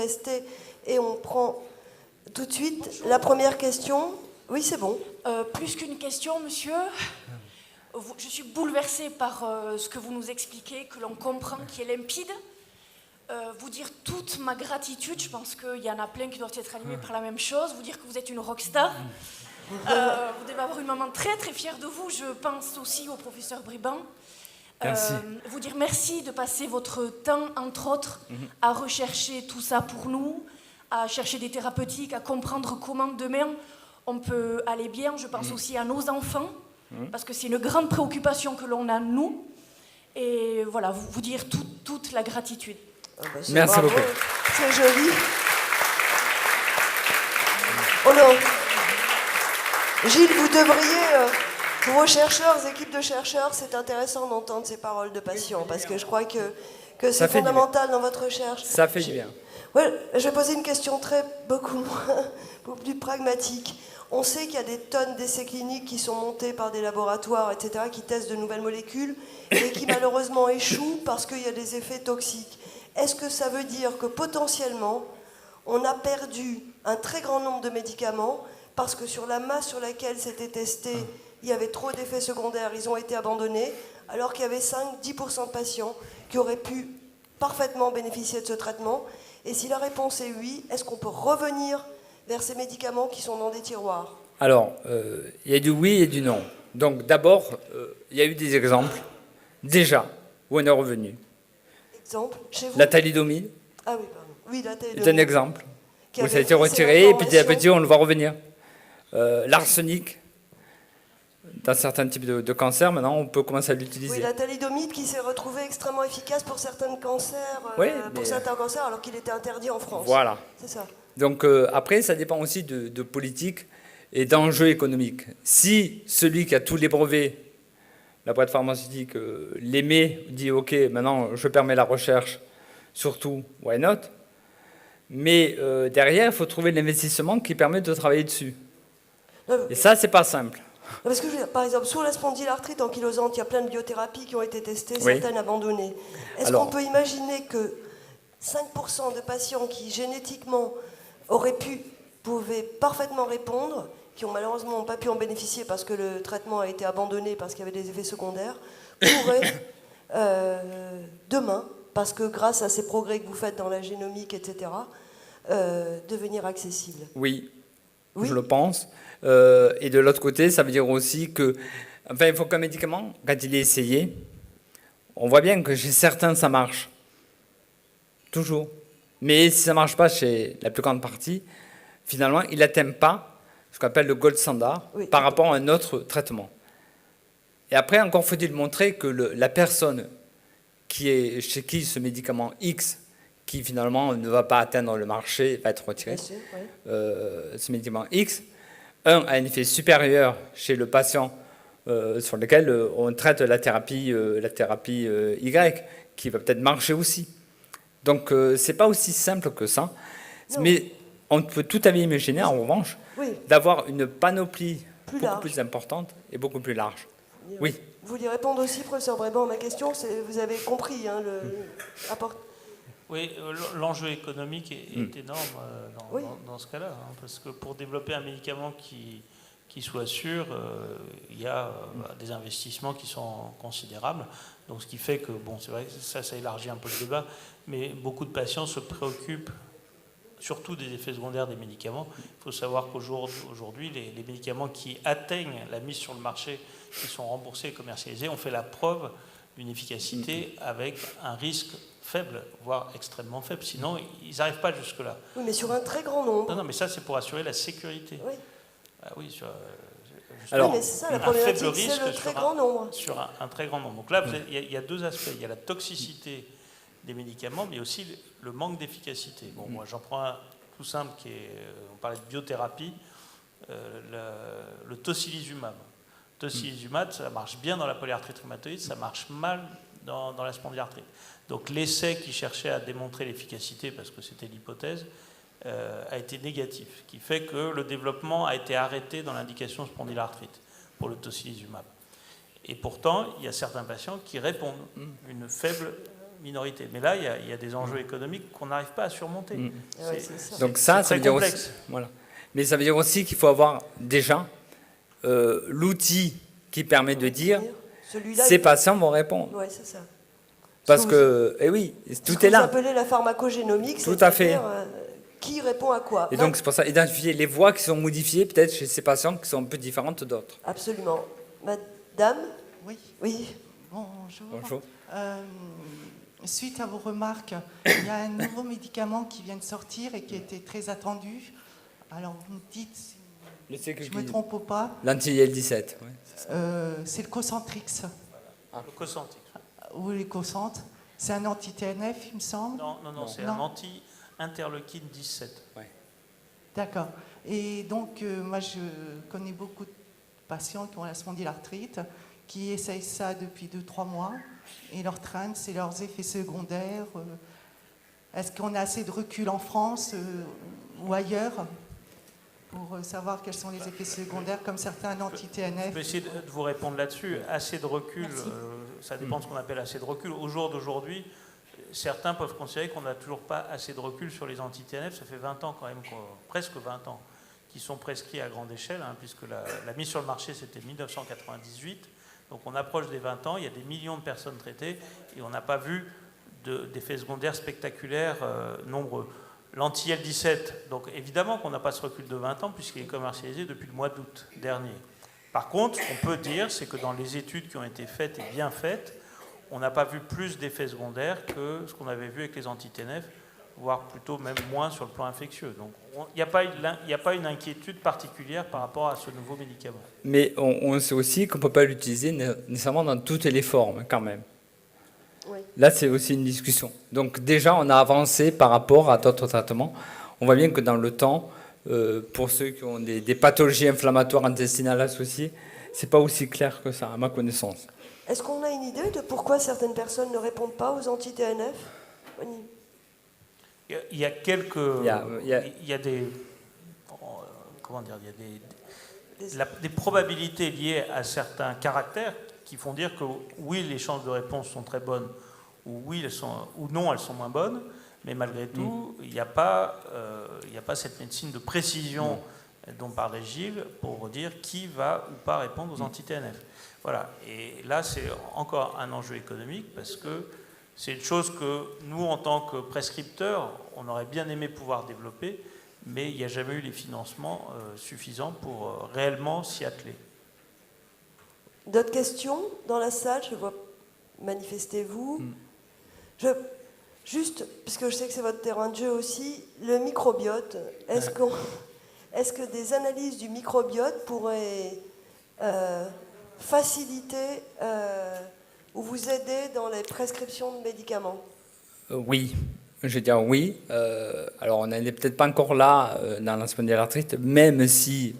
testés et on prend tout de suite la première question. Oui, c'est bon. Plus qu'une question, monsieur, je suis bouleversée par ce que vous nous expliquez, que l'on comprend, qui est limpide. Vous dire toute ma gratitude, je pense qu'il y en a plein qui doivent être animés par la même chose, vous dire que vous êtes une rockstar. Vous devez avoir une maman très très fière de vous, je pense aussi au professeur Briban. Vous dire merci de passer votre temps, entre autres, à rechercher tout ça pour nous, à chercher des thérapeutiques, à comprendre comment demain on peut aller bien. Je pense aussi à nos enfants, parce que c'est une grande préoccupation que l'on a, nous. Et voilà, vous dire toute la gratitude. Merci beaucoup. C'est joli. Oh non. Gilles, vous devriez, pour vos chercheurs, équipes de chercheurs, c'est intéressant d'entendre ces paroles de patients, parce que je crois que c'est fondamental dans votre recherche. Ça fait du bien. Ouais, je vais poser une question beaucoup plus pragmatique. On sait qu'il y a des tonnes d'essais cliniques qui sont montés par des laboratoires, etc., qui testent de nouvelles molécules et qui malheureusement échouent parce qu'il y a des effets toxiques. Est-ce que ça veut dire que potentiellement, on a perdu un très grand nombre de médicaments parce que sur la masse sur laquelle c'était testé, il y avait trop d'effets secondaires, ils ont été abandonnés, alors qu'il y avait 5-10% de patients qui auraient pu parfaitement bénéficier de ce traitement? Et si la réponse est oui, est-ce qu'on peut revenir vers ces médicaments qui sont dans des tiroirs? Alors, il y a du oui et du non. Donc d'abord, il y a eu des exemples, déjà, où on est revenu. Exemple, chez vous? La thalidomide Ah oui, pardon. Oui, la thalidomide. est un exemple, où ça a été retiré, et petit à petit, on le voit revenir. L'arsenic, dans certains types de cancers, maintenant, on peut commencer à l'utiliser. Oui, la thalidomide qui s'est retrouvée extrêmement efficace pour certains cancers, certains cancers, alors qu'il était interdit en France. Voilà. C'est ça. Donc après, ça dépend aussi de politique et d'enjeux économiques. Si celui qui a tous les brevets, la boîte pharmaceutique, l'émet, dit « Ok, maintenant, je permets la recherche, surtout, why not ?» Mais derrière, il faut trouver l'investissement qui permet de travailler dessus. Et ça, c'est pas simple. Parce que, par exemple, sur la spondylarthrite ankylosante, il y a plein de biothérapies qui ont été testées, Oui. certaines abandonnées. Est-ce qu'on peut imaginer que 5% de patients qui, génétiquement, pouvaient parfaitement répondre, qui ont malheureusement pas pu en bénéficier parce que le traitement a été abandonné parce qu'il y avait des effets secondaires, pourraient, demain, parce que grâce à ces progrès que vous faites dans la génomique, etc., devenir accessibles? Oui, je le pense. Et de l'autre côté, ça veut dire aussi que, enfin, il faut qu'un médicament, quand il est essayé, on voit bien que chez certains, ça marche. Toujours. Mais si ça ne marche pas chez la plus grande partie, finalement, il n'atteint pas ce qu'on appelle le gold standard par rapport à un autre traitement. Et après, encore faut-il montrer que la personne chez qui ce médicament X, qui finalement ne va pas atteindre le marché, va être retiré, ce médicament X, a un effet supérieur chez le patient sur lequel on traite la thérapie Y, qui va peut-être marcher aussi. Donc, ce n'est pas aussi simple que ça. Non. Mais on peut tout à fait imaginer, en revanche, d'avoir une panoplie beaucoup plus importante et beaucoup plus large. Oui. Vous voulez répondre aussi, professeur Briban, à ma question? Vous avez compris l'apport. Oui, l'enjeu économique est énorme dans ce cas-là, parce que pour développer un médicament qui soit sûr, il y a des investissements qui sont considérables. Donc, ce qui fait que, bon, c'est vrai que ça élargit un peu le débat, mais beaucoup de patients se préoccupent surtout des effets secondaires des médicaments. Il faut savoir qu'aujourd'hui, les médicaments qui atteignent la mise sur le marché, qui sont remboursés et commercialisés, ont fait la preuve d'une efficacité avec un risque faible, voire extrêmement faible. Sinon, ils n'arrivent pas jusque-là. Oui, mais sur un très grand nombre. Non, mais ça, c'est pour assurer la sécurité. Oui. Ah, oui, alors, mais c'est ça, la problématique, c'est le très grand nombre. Sur un très grand nombre. Donc là, il y a deux aspects. Il y a la toxicité des médicaments, mais aussi le manque d'efficacité. Bon, moi, j'en prends un tout simple, on parlait de biothérapie, le tocilizumab. Tocilizumab, ça marche bien dans la polyarthrite rhumatoïde, ça marche mal dans la spondylarthrite. Donc l'essai qui cherchait à démontrer l'efficacité, parce que c'était l'hypothèse, a été négatif, ce qui fait que le développement a été arrêté dans l'indication spondylarthrite pour le tocilizumab. Et pourtant, il y a certains patients qui répondent, une faible minorité. Mais là, il y a des enjeux économiques qu'on n'arrive pas à surmonter. Ouais, c'est ça. Donc ça très veut dire complexe. aussi, voilà. Mais ça veut dire aussi qu'il faut avoir déjà l'outil qui permet de dire Celui-là, ces patients vont répondre. Ouais, c'est ça. Parce que, eh oui, tout est Vous là. appelez la pharmacogénomique, Tout à fait. Qui répond à quoi. Et donc c'est pour ça, identifier les voies qui sont modifiées peut-être chez ces patients qui sont un peu différentes d'autres. Absolument. Madame? Oui, Oui. bonjour. Bonjour. Suite à vos remarques, il y a un nouveau médicament qui vient de sortir et qui était très attendu. Alors vous me dites si je me trompe ou pas. L'anti-IL-17. Ouais. C'est le Cosentrix Le Cosentyx. ou les Cosentres. C'est un anti-TNF, il me semble. Non, c'est un anti-interleukine 17. Ouais. D'accord. Et donc, moi, je connais beaucoup de patients qui ont la spondylarthrite, qui essayent ça depuis 2-3 mois, et leur crainte, c'est leurs effets secondaires. Est-ce qu'on a assez de recul en France ou ailleurs pour savoir quels sont les effets secondaires, comme certains anti-TNF? Je peux essayer de vous répondre là-dessus. Assez de recul, ça dépend de ce qu'on appelle assez de recul. Au jour d'aujourd'hui, certains peuvent considérer qu'on n'a toujours pas assez de recul sur les anti-TNF. Ça fait 20 ans quand même, presque 20 ans, qui sont prescrits à grande échelle, puisque la mise sur le marché, c'était 1998. Donc on approche des 20 ans, il y a des millions de personnes traitées, et on n'a pas vu d'effets secondaires spectaculaires nombreux. L'anti-IL-17, donc évidemment qu'on n'a pas ce recul de 20 ans, puisqu'il est commercialisé depuis le mois d'août dernier. Par contre, on peut dire, c'est que dans les études qui ont été faites et bien faites, on n'a pas vu plus d'effets secondaires que ce qu'on avait vu avec les anti-TNF, voire plutôt même moins sur le plan infectieux. Donc il n'y a pas une inquiétude particulière par rapport à ce nouveau médicament. Mais on sait aussi qu'on ne peut pas l'utiliser nécessairement dans toutes les formes quand même. Oui. Là, c'est aussi une discussion. Donc déjà, on a avancé par rapport à d'autres traitements. On voit bien que dans le temps, pour ceux qui ont des pathologies inflammatoires intestinales associées, c'est pas aussi clair que ça, à ma connaissance. Est-ce qu'on a une idée de pourquoi certaines personnes ne répondent pas aux anti-TNF? Il y a quelques... Il y a des... Comment dire? Il y a des probabilités liées à certains caractères qui font dire que oui, les chances de réponse sont très bonnes, ou oui, ou non, elles sont moins bonnes, mais malgré tout, il n'y a pas cette médecine de précision dont parlait Gilles pour dire qui va ou pas répondre aux anti-TNF. Voilà. Et là, c'est encore un enjeu économique parce que c'est une chose que nous, en tant que prescripteurs, on aurait bien aimé pouvoir développer, mais il n'y a jamais eu les financements suffisants pour réellement s'y atteler. D'autres questions dans la salle? Je vois manifestez-vous. Juste, puisque je sais que c'est votre terrain de jeu aussi, le microbiote, est-ce que des analyses du microbiote pourraient faciliter ou vous aider dans les prescriptions de médicaments? Oui, je vais dire oui. Alors on n'est peut-être pas encore là dans la spondylarthrite, même si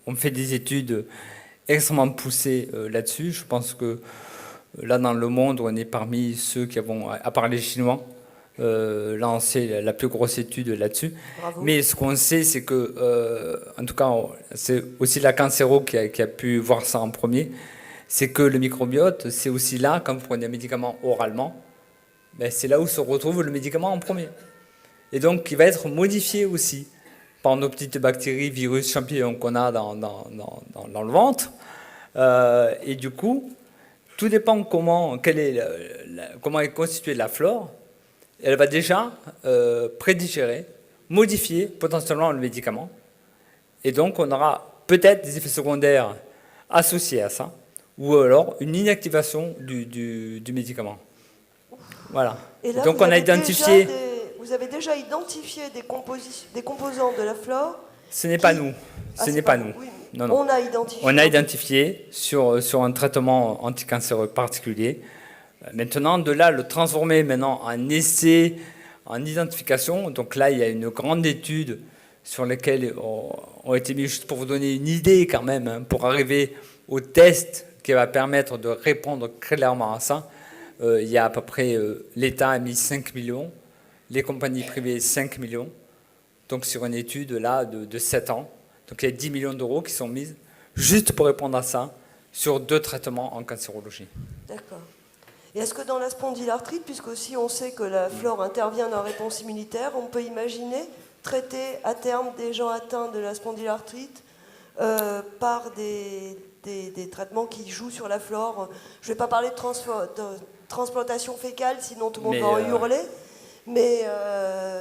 on fait des études extrêmement poussées là-dessus. Je pense que là dans le monde, on est parmi ceux qui avons, à part les Chinois, lancé la plus grosse étude là-dessus. Bravo. Mais ce qu'on sait, c'est que, en tout cas, c'est aussi la Cancero qui a pu voir ça en premier, c'est que le microbiote, c'est aussi là, quand vous prenez un médicament oralement, ben c'est là où se retrouve le médicament en premier. Et donc, il va être modifié aussi par nos petites bactéries, virus, champignons qu'on a dans le ventre. Et du coup, tout dépend comment est constituée la flore. Elle va déjà prédigérer, modifier potentiellement le médicament. Et donc, on aura peut-être des effets secondaires associés à ça, ou alors une inactivation du médicament. Voilà. Et là, donc, on a identifié... Vous avez déjà identifié des composants de la flore? Ce n'est pas nous. Ce n'est pas nous. Oui, Non. On a identifié. On a identifié sur un traitement anticancéreux particulier. Maintenant, de là, le transformer maintenant en essai, en identification. Donc là, il y a une grande étude sur laquelle ont été mis, juste pour vous donner une idée quand même, pour arriver au test qui va permettre de répondre clairement à ça. Il y a à peu près, l'État a mis 5 millions, les compagnies privées 5 millions, donc sur une étude là de 7 ans. Donc il y a 10 millions d'euros qui sont mises juste pour répondre à ça sur 2 traitements en cancérologie. D'accord. Et est-ce que dans la spondylarthrite, puisque aussi on sait que la flore intervient dans la réponse immunitaire, on peut imaginer traiter à terme des gens atteints de la spondylarthrite par des traitements qui jouent sur la flore? Je ne vais pas parler de transplantation fécale, sinon tout le monde va en hurler. Mais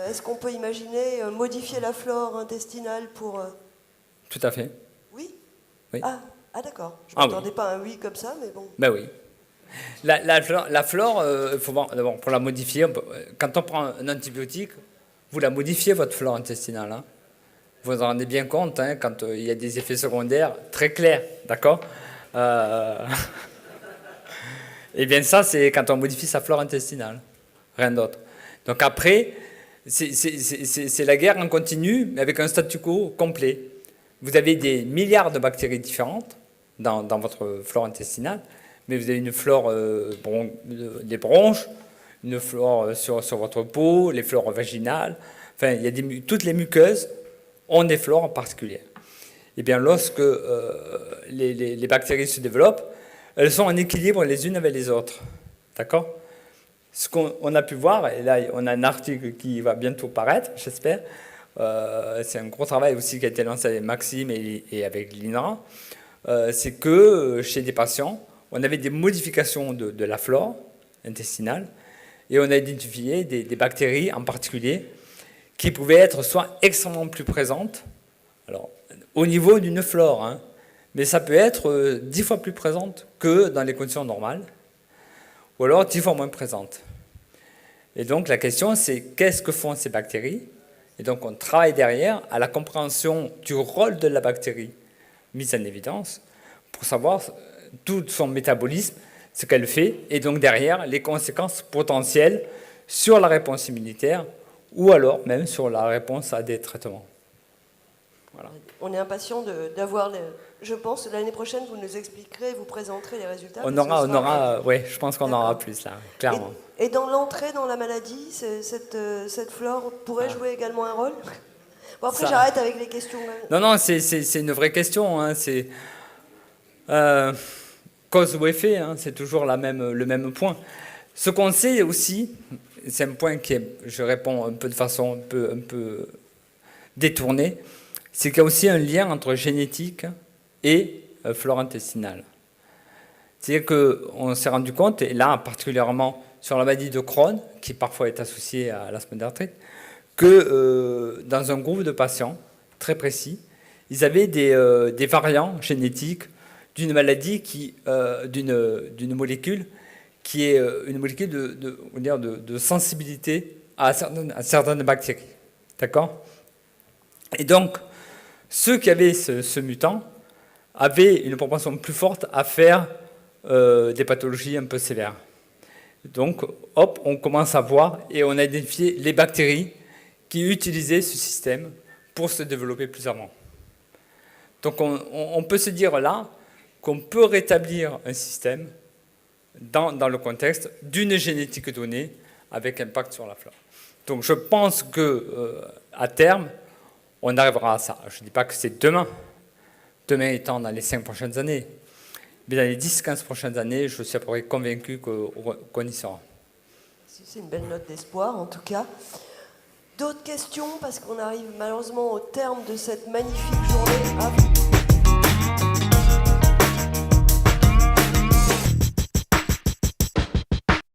est-ce qu'on peut imaginer modifier la flore intestinale pour... Tout à fait. Oui, oui. Ah d'accord. Je ne m'attendais oui. pas à un oui comme ça, mais bon. Ben oui. La flore, faut voir, d'abord, pour la modifier, quand on prend un antibiotique, vous la modifiez, votre flore intestinale. Hein. Vous vous en rendez bien compte, hein, quand il y a des effets secondaires très clairs, d'accord Et bien ça, c'est quand on modifie sa flore intestinale, rien d'autre. Donc après, c'est la guerre en continu, mais avec un statu quo complet. Vous avez des milliards de bactéries différentes dans votre flore intestinale, mais vous avez une flore des bronches, une flore sur votre peau, les flores vaginales, enfin, il y a toutes les muqueuses ont des flores particulières. Et bien lorsque les bactéries se développent, elles sont en équilibre les unes avec les autres. D'accord ? Ce qu'on a pu voir, et là on a un article qui va bientôt paraître, j'espère, c'est un gros travail aussi qui a été lancé avec Maxime et avec l'INRA, c'est que chez des patients, on avait des modifications de la flore intestinale et on a identifié des bactéries en particulier qui pouvaient être soit extrêmement plus présentes, alors au niveau d'une flore, hein, mais ça peut être 10 fois plus présente que dans les conditions normales, ou alors 10 fois moins présente. Et donc la question c'est qu'est-ce que font ces bactéries? Et donc on travaille derrière à la compréhension du rôle de la bactérie mise en évidence pour savoir tout son métabolisme, ce qu'elle fait, et donc derrière les conséquences potentielles sur la réponse immunitaire ou alors même sur la réponse à des traitements. Voilà. On est impatient d'avoir, je pense, l'année prochaine, vous nous expliquerez, vous présenterez les résultats. Oui, je pense qu'on aura plus là, clairement. Et dans l'entrée dans la maladie, cette flore pourrait jouer également un rôle? Bon, après, j'arrête avec les questions. Non, c'est une vraie question. Hein, c'est cause ou effet, hein, c'est toujours le même point. Ce qu'on sait aussi, c'est un point qui est, je réponds un peu de façon un peu détournée, c'est qu'il y a aussi un lien entre génétique et flore intestinale. C'est-à-dire qu'on s'est rendu compte, et là particulièrement sur la maladie de Crohn, qui parfois est associée à la spondylarthrite, que dans un groupe de patients très précis, ils avaient des variants génétiques d'une maladie d'une molécule qui est une molécule de sensibilité à certaines bactéries. D'accord ? Et donc, ceux qui avaient ce mutant avaient une propension plus forte à faire des pathologies un peu sévères. Donc, hop, on commence à voir et on a identifié les bactéries qui utilisaient ce système pour se développer plus avant. Donc, on peut se dire là qu'on peut rétablir un système dans le contexte d'une génétique donnée avec impact sur la flore. Donc, je pense qu'à terme, on arrivera à ça. Je ne dis pas que c'est demain étant dans les 5 prochaines années, mais dans les 10-15 prochaines années, je suis à peu près convaincu qu'on y sera. C'est une belle note d'espoir, en tout cas. D'autres questions, parce qu'on arrive malheureusement au terme de cette magnifique journée.